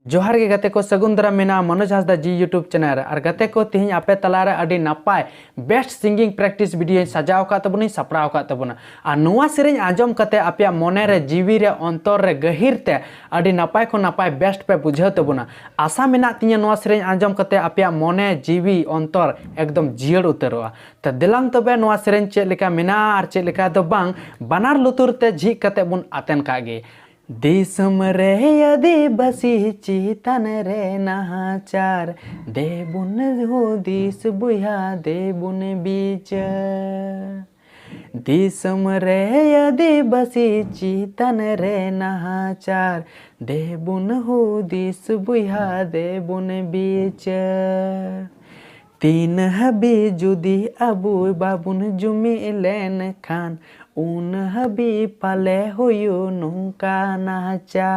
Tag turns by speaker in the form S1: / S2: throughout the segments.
S1: जोहार के गते को सगुन दाराम मेना मनोज हांसदा जी यूट्यूब चैनल और गते को तिहिं आपे तलारे अडी नापाय बेस्ट सिंगिंग प्रैक्टिस वीडियो सजाव का तबुनी सपराव का तबुना और नुआ सेरें आंजम कते आपे मने रे जीवी रे अंतर रे गहिर ते अडी नापाय को नापाय बेस्ट पे बुझाव तबुना आशा मेना तिया नुआ सेरें आंजम कते आपे मने जीवी अंतर एकदम जियड़ उतरवा त दिलांग तबे नुआ सेरें चेक लेका मेना और चेक लेका दो बांग बनार लुतुर ते झिक कते बुन आतेन कागे दिसम रे आदिवासी चितन रे नाचार देबुन हुदिस बुया देबुन बीच दिसम रे आदिवासी चितन रे नाचार देबुन हुदिस बुया देबुन बीच तीन हबी जुदी अबू बाबुन जुमी लेन खान उन हबी पाले हुयु नुका नाचा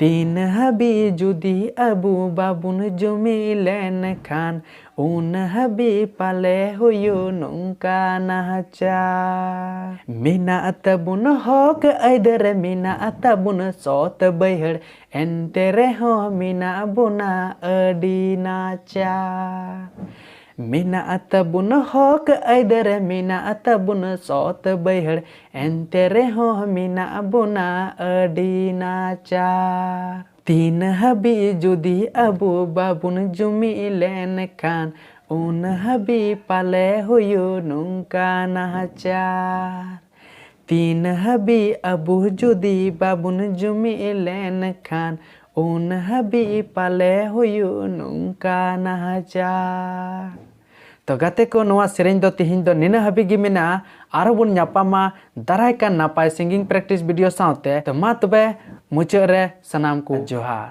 S1: तीन हबी जुदी अबू बाबुन जुमी लेन खान उन हबी पाले हुयु नुका नाचा मीना तबुन हक ऐदर मीना तबुन सोत बैहड़ एंते रेहो मीना बुना अडी नाचा मीना तबुन हक ऐदर मीना तबुन सोत बैहड़ एंते रेहो मीना बुना अडी नाचा तीन हबी जुदी अबू बाबुन जुमी लेन खान उन हबी पाले हुयु नुका नाचार तीन हबी अबू जुदी बाबुन जुमी लेन खान उन हबी पाले हुयु नुका नाचार तो गाते को नवा सेरें दो तिहिं दो निना हबी गी मेना आरो बुन न्यापामा दाराय का नापाय सिंगिंग प्रैक्टिस वीडियो साउते तो मा तबे मुचाद रे सनाम को जोहार।